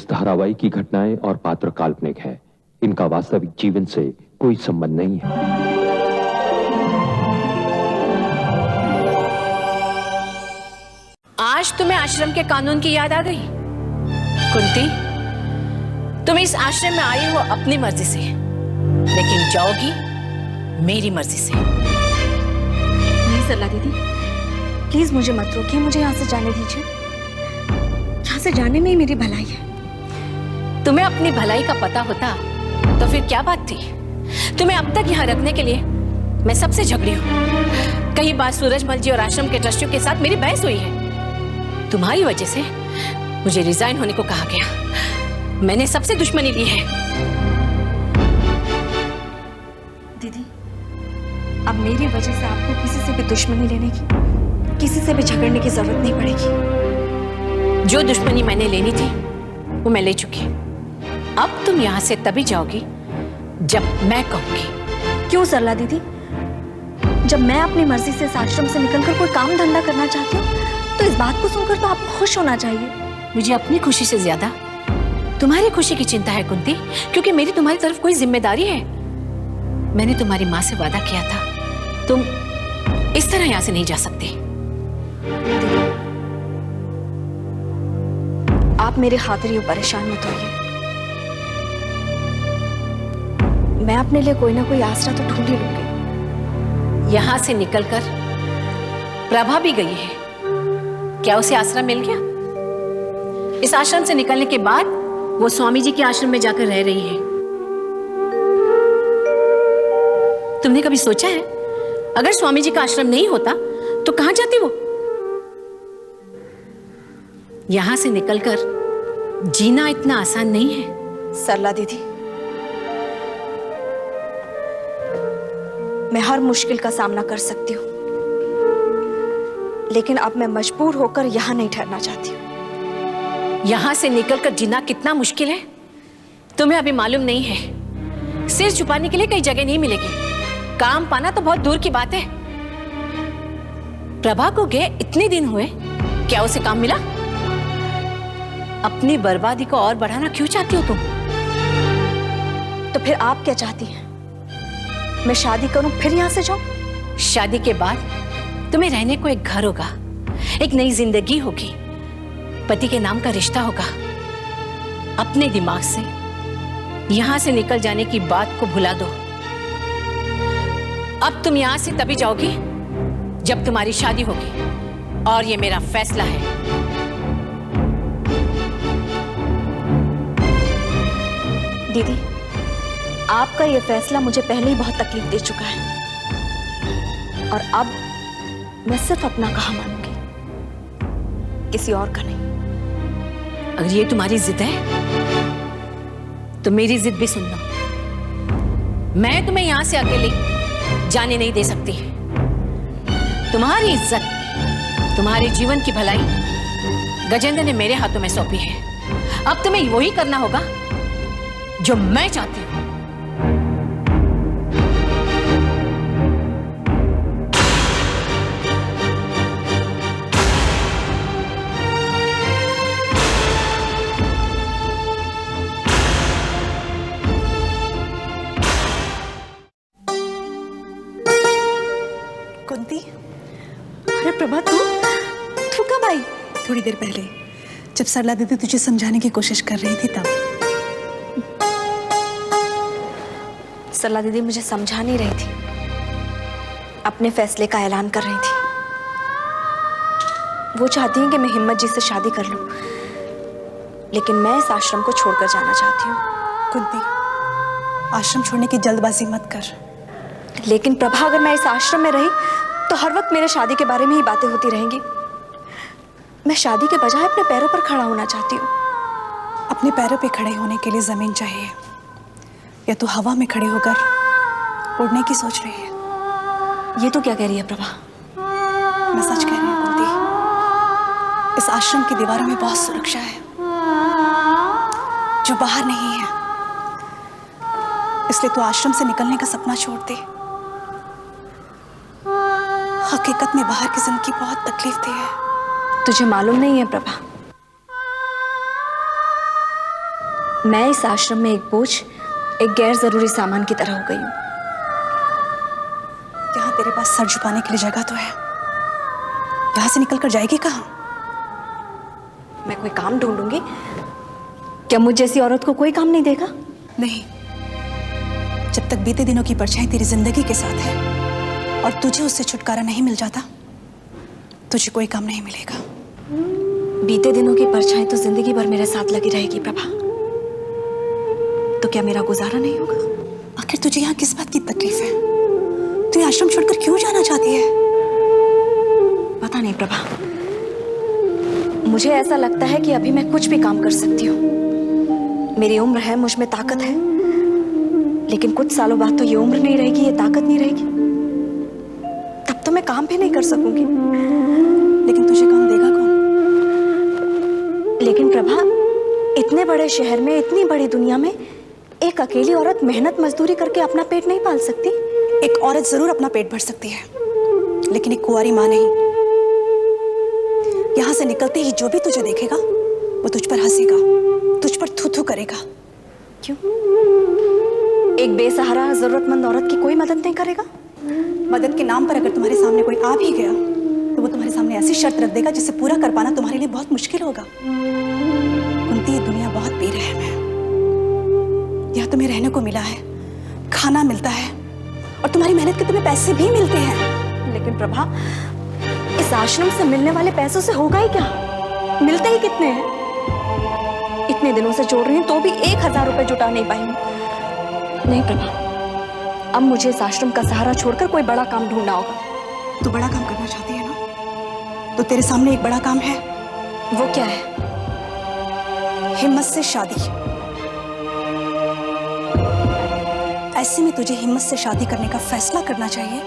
इस धारावाहिक की घटनाएं और पात्र काल्पनिक है। इनका वास्तविक जीवन से कोई संबंध नहीं है। आज तुम्हें आश्रम के कानून की याद आ गई? कुंती, तुम इस आश्रम में आई हो अपनी मर्जी से, लेकिन जाओगी मेरी मर्जी से। नहीं सरला दीदी, प्लीज मुझे मत रोकिए, मुझे यहाँ से जाने दीजिए। यहाँ से जाने में ही मेरी भलाई है। तुम्हें अपनी भलाई का पता होता तो फिर क्या बात थी? तुम्हें अब तक यहाँ रखने के लिए मैं सबसे झगड़ी हूँ। कई बार सूरजमल जी और आश्रम के ट्रस्टियों के साथ मेरी बहस हुई है। तुम्हारी वजह से मुझे रिजाइन होने को कहा गया। मैंने सबसे दुश्मनी ली है। दीदी, अब मेरी वजह से आपको किसी से भी दुश्मनी लेने की, किसी से भी झगड़ने की जरूरत नहीं पड़ेगी। जो दुश्मनी मैंने लेनी थी वो मैं ले चुकी। अब तुम यहाँ से तभी जाओगी जब मैं कहूंगी। क्यों सरला दीदी? जब मैं अपनी मर्जी से इस आश्रम से निकलकर कोई काम धंधा करना चाहती हूँ तो इस बात को सुनकर तो आपको खुश होना चाहिए। मुझे अपनी खुशी से ज्यादा तुम्हारी खुशी की चिंता है कुंती, क्योंकि मेरी तुम्हारी तरफ कोई जिम्मेदारी है। मैंने तुम्हारी माँ से वादा किया था, तुम इस तरह यहाँ से नहीं जा सकती। आप मेरे खातिर यूं परेशान मत होइए। मैं अपने लिए कोई ना कोई आसरा तो ढूंढ ही लूंगी। यहाँ से निकलकर प्रभा भी गई है, क्या उसे आसरा मिल गया? इस आश्रम से निकलने के बाद वो स्वामी जी के आश्रम में जाकर रह रही है। तुमने कभी सोचा है अगर स्वामी जी का आश्रम नहीं होता तो कहां जाती वो? यहां से निकलकर जीना इतना आसान नहीं है। सरला दीदी, मैं हर मुश्किल का सामना कर सकती हूँ, लेकिन अब मैं मजबूर होकर यहाँ नहीं ठहरना चाहती हूँ। यहां से निकलकर जीना कितना मुश्किल है तुम्हें अभी मालूम नहीं है। सिर छुपाने के लिए कई जगह नहीं मिलेगी, काम पाना तो बहुत दूर की बात है। प्रभा को गए इतने दिन हुए, क्या उसे काम मिला? अपनी बर्बादी को और बढ़ाना क्यों चाहती हो तुम? तो फिर आप क्या चाहती हैं? मैं शादी करूं फिर यहां से जाऊं? शादी के बाद तुम्हें रहने को एक घर होगा, एक नई जिंदगी होगी, पति के नाम का रिश्ता होगा। अपने दिमाग से यहां से निकल जाने की बात को भुला दो। अब तुम यहां से तभी जाओगी जब तुम्हारी शादी होगी, और ये मेरा फैसला है। दीदी, आपका ये फैसला मुझे पहले ही बहुत तकलीफ दे चुका है, और अब मैं सिर्फ अपना कहा मानूंगी, किसी और का नहीं। अगर ये तुम्हारी जिद है तो मेरी जिद भी सुन लो। मैं तुम्हें यहां से अकेले जाने नहीं दे सकती। तुम्हारी इज्जत, तुम्हारे जीवन की भलाई गजेंद्र ने मेरे हाथों में सौंपी है। अब तुम्हें वही करना होगा जो मैं चाहती हूं। कुंती, अरे प्रभा, तू कब आई? थोड़ी देर पहले, जब सरला दीदी तुझे समझाने की कोशिश कर रही थी तब। सरला दीदी मुझे समझा नहीं रही थी, अपने फैसले का ऐलान कर रही थी। वो चाहती हैं कि मैं हिम्मत जी से शादी कर लूं, लेकिन मैं इस आश्रम को छोड़कर जाना चाहती हूँ। कुंती, आश्रम छोड़ने की जल्दबाजी मत कर। लेकिन प्रभा, अगर मैं इस आश्रम में रही तो हर वक्त मेरे शादी के बारे में ही बातें होती रहेंगी। मैं शादी के बजाय अपने पैरों पर खड़ा होना चाहती हूँ। अपने पैरों पे खड़े होने के लिए जमीन चाहिए, या तू हवा में खड़े होकर उड़ने की सोच रही है? ये तो क्या कह रही है प्रभा? मैं सच कह रही हूँ कुंती, इस आश्रम की दीवारों में बहुत सुरक्षा है जो बाहर नहीं है। इसलिए तू आश्रम से निकलने का सपना छोड़ दे। हकीकत में बाहर की जिंदगी बहुत तकलीफ दी है। तुझे मालूम नहीं है प्रभा, मैं इस आश्रम में एक बोझ, एक गैर जरूरी सामान की तरह हो गई हूँ। यहाँ तेरे पास सर झुकाने के लिए जगह तो है, यहाँ से निकल कर जाएगी कहाँ? मैं कोई काम ढूंढूंगी, क्या मुझ जैसी औरत को कोई काम नहीं देगा? नहीं, जब तक बीते दिनों की परछाई तेरी जिंदगी के साथ है और तुझे उससे छुटकारा नहीं मिल जाता, तुझे कोई काम नहीं मिलेगा। बीते दिनों की परछाई तो जिंदगी भर मेरे साथ लगी रहेगी प्रभा, तो क्या मेरा गुजारा नहीं होगा? आखिर तुझे यहाँ किस बात की तकलीफ है? तू ये आश्रम छोड़कर क्यों जाना चाहती है? पता नहीं प्रभा, मुझे ऐसा लगता है कि अभी मैं कुछ भी काम कर सकती हूँ। मेरी उम्र है, मुझ में ताकत है, लेकिन कुछ सालों बाद तो ये उम्र नहीं रहेगी, ये ताकत नहीं रहेगी, तब तो मैं काम भी नहीं कर सकूंगी। लेकिन तुझे काम देगा कौन? लेकिन प्रभा, इतने बड़े शहर में, इतनी बड़ी दुनिया में एक अकेली औरत मेहनत मजदूरी करके अपना पेट नहीं पाल सकती। एक औरत जरूर अपना पेट भर सकती है, लेकिन एक कुंवारी मां नहीं। यहां से निकलते ही जो भी तुझे देखेगा वो तुझ पर हंसेगा, तुझ पर थू थू करेगा। क्यों? एक बेसहारा जरूरतमंद औरत की कोई मदद नहीं करेगा? मदद के नाम पर अगर तुम्हारे सामने कोई आ भी गया तो वो तुम्हारे सामने ऐसी शर्त रख देगा जिसे पूरा कर पाना तुम्हारे लिए बहुत मुश्किल होगा। कुंती, ये दुनिया बहुत बेरहम है। यहाँ तुम्हें रहने को मिला है, खाना मिलता है और तुम्हारी मेहनत के तुम्हें पैसे भी मिलते हैं। लेकिन प्रभा, इस आश्रम से मिलने वाले पैसों से होगा ही क्या? मिलते ही कितने हैं? इतने दिनों से जोड़ रही हूँ तो भी 1000 रुपए जुटा नहीं पाई हूँ। नहीं प्रभा, अब मुझे इस आश्रम का सहारा छोड़कर कोई बड़ा काम ढूंढना होगा। तू बड़ा काम करना चाहती है ना? तो तेरे सामने एक बड़ा काम है। वो क्या है? हिम्मत से शादी। ऐसे में तुझे हिम्मत से शादी करने का फैसला करना चाहिए,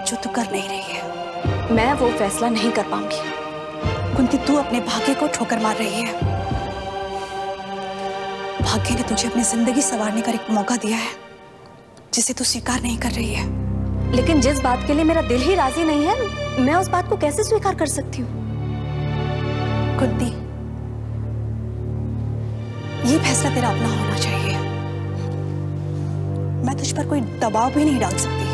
जो तू कर नहीं रही है। मैं वो फैसला नहीं कर पाऊंगी। कुंती, तू अपने भाग्य को ठोकर मार रही है। भाग्य ने तुझे अपनी जिंदगी संवारने का एक मौका दिया है, जिसे तू स्वीकार नहीं कर रही है। लेकिन जिस बात के लिए मेरा दिल ही राजी नहीं है, मैं उस बात को कैसे स्वीकार कर सकती हूँ? कुंती, ये फैसला तेरा अपना होना चाहिए। मैं तुझ पर कोई दबाव भी नहीं डाल सकती,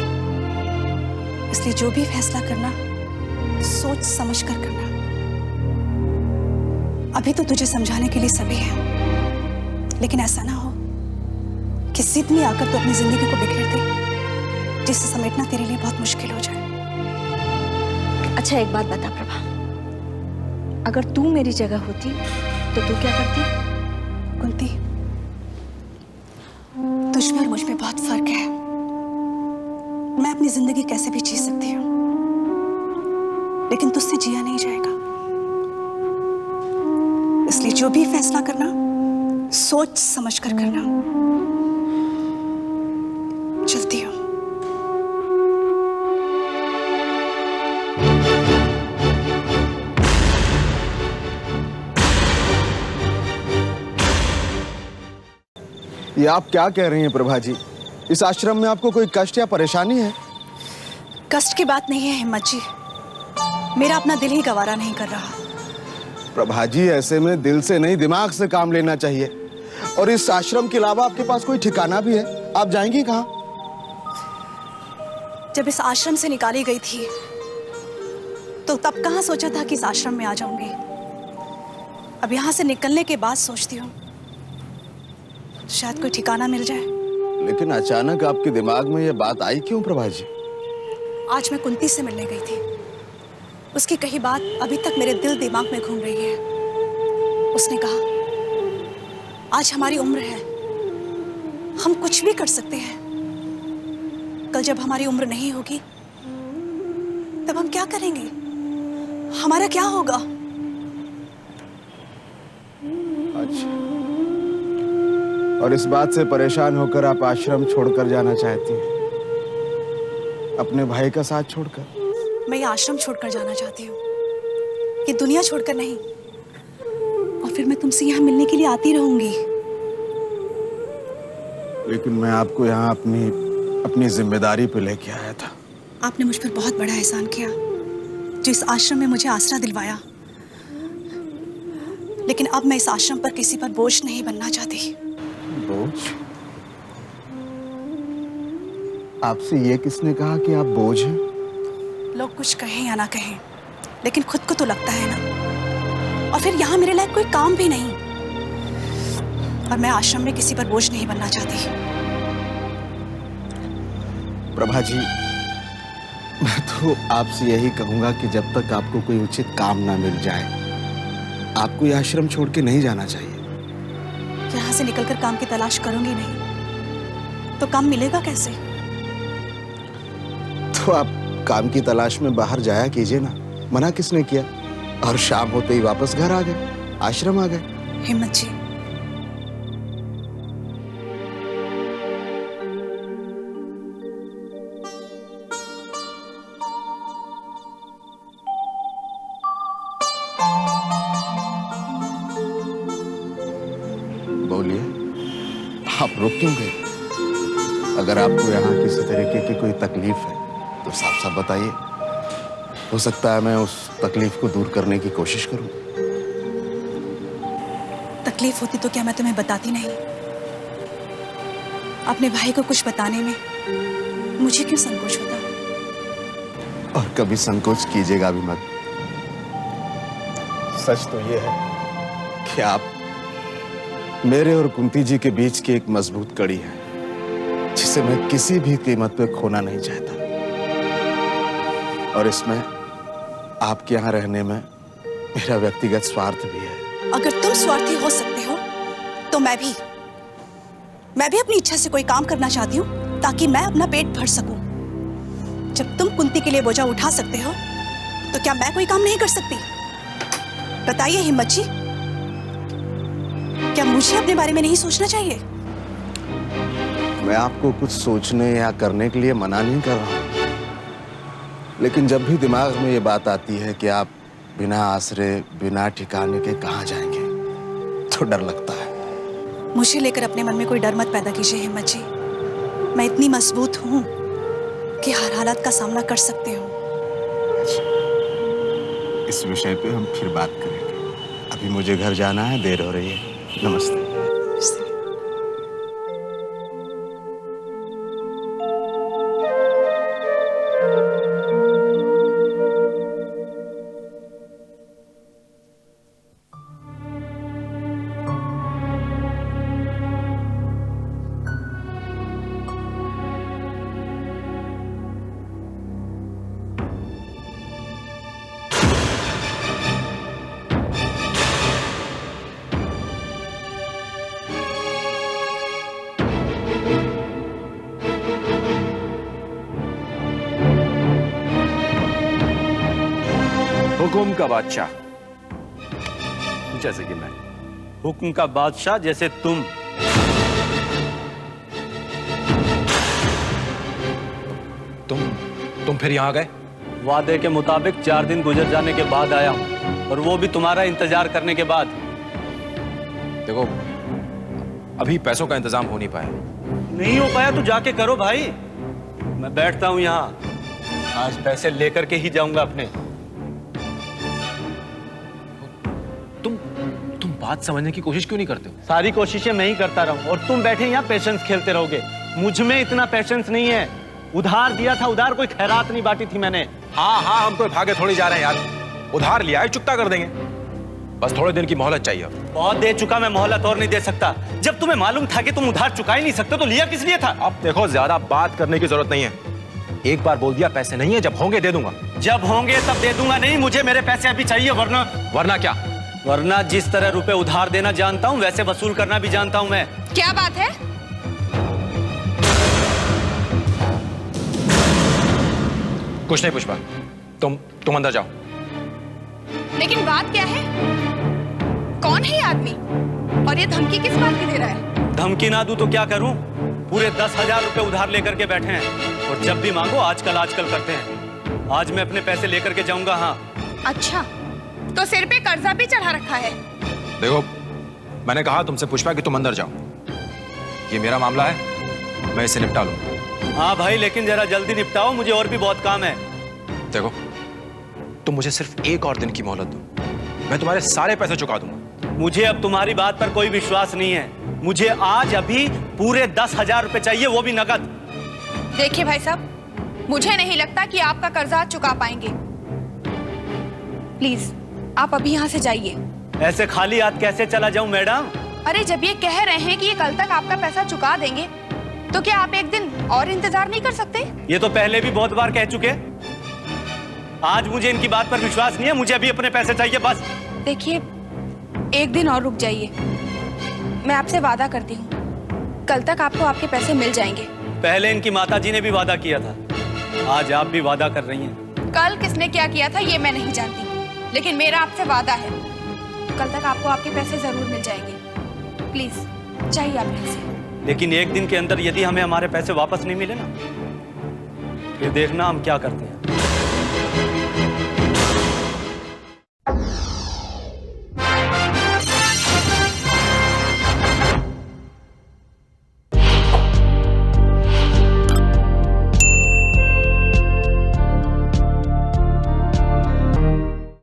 इसलिए जो भी फैसला करना सोच समझ कर करना। अभी तो तुझे समझाने के लिए सभी हैं, लेकिन ऐसा ना हो कि जिद में आकर तू अपनी जिंदगी को बिखेर दे, जिसे समेटना तेरे लिए बहुत मुश्किल हो जाए। अच्छा, एक बात बता प्रभा, अगर तू मेरी जगह होती तो तू क्या करती? कुंती, तुझ में और मुझ में बहुत फर्क है। मैं अपनी जिंदगी कैसे भी जी सकती हूँ, लेकिन तुझसे जिया नहीं जाएगा। इसलिए जो भी फैसला करना सोच समझ कर करना। चलती हूँ। ये आप क्या कह रही हैं प्रभा जी? इस आश्रम में आपको कोई कष्ट या परेशानी है? कष्ट की बात नहीं है हिम्मत जी, मेरा अपना दिल ही गवारा नहीं कर रहा। प्रभा जी, ऐसे में दिल से नहीं दिमाग से काम लेना चाहिए। और इस आश्रम के अलावा आपके पास कोई ठिकाना भी है? आप जाएंगी कहाँ? जब इस आश्रम से निकाली गई थी तो तब कहाँ सोचा था कि इस आश्रम में आ जाऊंगी। अब यहाँ से निकलने के बाद सोचती हूँ शायद कोई ठिकाना मिल जाए। लेकिन अचानक आपके दिमाग में यह बात आई क्यों प्रभा जी? आज मैं कुंती से मिलने गई थी, उसकी कही बात अभी तक मेरे दिल दिमाग में घूम रही है। उसने कहा, आज हमारी उम्र है, हम कुछ भी कर सकते हैं। कल जब हमारी उम्र नहीं होगी तब हम क्या करेंगे? हमारा क्या होगा? अच्छा, और इस बात से परेशान होकर आप आश्रम छोड़कर जाना चाहती हैं, अपने भाई का साथ छोड़कर? मैं ये आश्रम छोड़कर जाना चाहती हूँ, ये दुनिया छोड़कर नहीं। और फिर मैं तुमसे यहाँ मिलने के लिए आती रहूंगी। लेकिन मैं आपको यहाँ अपनी जिम्मेदारी पे लेके आया था। आपने मुझ पर बहुत बड़ा एहसान किया, जो इस आश्रम में मुझे आसरा दिलवाया। लेकिन अब मैं इस आश्रम पर किसी पर बोझ नहीं बनना चाहती। बोझ? आपसे ये किसने कहा कि आप बोझ हैं? लोग कुछ कहें या ना कहें, लेकिन खुद को तो लगता है ना। और फिर यहाँ मेरे लायक कोई काम भी नहीं, और मैं आश्रम में किसी पर बोझ नहीं बनना चाहती। प्रभा जी, मैं तो आपसे यही कहूंगा कि जब तक आपको कोई उचित काम ना मिल जाए, आपको यह आश्रम छोड़ के नहीं जाना चाहिए। यहाँ से निकलकर काम की तलाश करूंगी नहीं तो काम मिलेगा कैसे? तो आप काम की तलाश में बाहर जाया कीजिए ना, मना किसने किया? और शाम होते ही वापस घर आ गए, आश्रम आ गए। हिम्मत जी, बोलिए, आप रुक क्यों गए? अगर आपको यहाँ किसी तरीके की कोई तकलीफ है तो साफ साफ बताइए। हो सकता है मैं उस तकलीफ को दूर करने की कोशिश करूं। तकलीफ होती तो क्या मैं तुम्हें बताती नहीं? अपने भाई को कुछ बताने में मुझे क्यों संकोच होता? और कभी संकोच कीजिएगा भी मत। सच तो ये है कि आप मेरे और कुंती जी के बीच की एक मजबूत कड़ी है, जिसे मैं किसी भी कीमत पे खोना नहीं चाहता। और इसमें आपके यहाँ रहने में मेरा व्यक्तिगत स्वार्थ भी है। अगर तुम स्वार्थी हो सकते हो तो मैं भी अपनी इच्छा से कोई काम करना चाहती हूँ, ताकि मैं अपना पेट भर सकूं। जब तुम कुंती के लिए बोझा उठा सकते हो तो क्या मैं कोई काम नहीं कर सकती? बताइए हिम्मत जी, क्या मुझे अपने बारे में नहीं सोचना चाहिए? मैं आपको कुछ सोचने या करने के लिए मना नहीं कर रहा हूं, लेकिन जब भी दिमाग में ये बात आती है कि आप बिना आसरे, बिना ठिकाने के कहाँ जाएंगे, तो डर लगता है। मुझे लेकर अपने मन में कोई डर मत पैदा कीजिए हिम्मत जी। मैं इतनी मजबूत हूं कि हर हालात का सामना कर सकते हो। इस विषय पे हम फिर बात करेंगे। अभी मुझे घर जाना है, देर हो रही है। नमस्ते। हुकुम का बादशाह, जैसे कि मैं। हुक्म का बादशाह जैसे तुम। तुम फिर यहां गए? वादे के मुताबिक 4 दिन गुजर जाने के बाद आया हूं, और वो भी तुम्हारा इंतजार करने के बाद। देखो, अभी पैसों का इंतजाम हो नहीं पाया। नहीं हो पाया तो जाके करो भाई। मैं बैठता हूं यहां, आज पैसे लेकर के ही जाऊंगा अपने। तुम बात समझने की कोशिश क्यों नहीं करते हो? सारी कोशिशें मैं ही करता रहूं और तुम बैठे यहाँ पेशेंस खेलते रहोगे। मुझ में इतना पेशेंस नहीं है। उधार दिया था, उधार कोई खैरात नहीं बांटी थी मैंने। हाँ, हम कोई भागे थोड़ी जा रहे हैं यार। उधार लिया है, चुकता कर देंगे। बस थोड़े दिन की मोहलत चाहिए। बहुत दे चुका मैं, मोहलत और नहीं दे सकता। जब तुम्हें मालूम था कि तुम उधार चुका ही नहीं सकते तो लिया किस लिए था? अब देखो, ज्यादा बात करने की जरूरत नहीं है। एक बार बोल दिया पैसे नहीं है, जब होंगे दे दूंगा। जब होंगे तब दे दूंगा। नहीं, मुझे मेरे पैसे अभी चाहिए, वरना क्या? वरना जिस तरह रुपए उधार देना जानता हूं वैसे वसूल करना भी जानता हूं मैं। क्या बात है? कुछ नहीं पुष्पा, तुम अंदर जाओ। लेकिन बात क्या है? कौन है ये आदमी और ये धमकी किस बात की दे रहा है? धमकी ना दूं तो क्या करूं? पूरे 10,000 रुपए उधार लेकर के बैठे हैं और जब भी मांगो आजकल करते हैं। आज मैं अपने पैसे लेकर के जाऊंगा। हाँ। अच्छा, तो सिर पे कर्जा भी चढ़ा रखा है? देखो, मैंने कहा तुमसे पुष्पा कि तुम अंदर जाओ। ये मेरा मामला है, मैं इसे निपटा लूंगा। हाँ भाई, लेकिन जरा जल्दी निपटाओ, मुझे और भी बहुत काम है। देखो, तुम मुझे सिर्फ 1 और दिन की मोहलत दो, मैं तुम्हारे सारे पैसे चुका दूंगा। मुझे अब तुम्हारी बात पर कोई विश्वास नहीं है। मुझे आज अभी पूरे 10,000 रुपए चाहिए, वो भी नकद। देखिए भाई साहब, मुझे नहीं लगता कि आपका कर्जा आज चुका पाएंगे। प्लीज आप अभी यहाँ से जाइए। ऐसे खाली हाथ कैसे चला जाऊं मैडम? अरे जब ये कह रहे हैं कि ये कल तक आपका पैसा चुका देंगे, तो क्या आप एक दिन और इंतजार नहीं कर सकते? ये तो पहले भी बहुत बार कह चुके। आज मुझे इनकी बात पर विश्वास नहीं है, मुझे अभी अपने पैसे चाहिए बस। देखिए, एक दिन और रुक जाइए, मैं आपसे वादा करती हूँ कल तक आपको आपके पैसे मिल जाएंगे। पहले इनकी माताजी ने भी वादा किया था, आज आप भी वादा कर रही हैं। कल किसने क्या किया था ये मैं नहीं जानती, लेकिन मेरा आपसे वादा है कल तक आपको आपके पैसे जरूर मिल जाएंगे। प्लीज चाहिए आप यहाँ से। लेकिन एक दिन के अंदर यदि हमें हमारे पैसे वापस नहीं मिले ना, फिर देखना हम क्या करते हैं।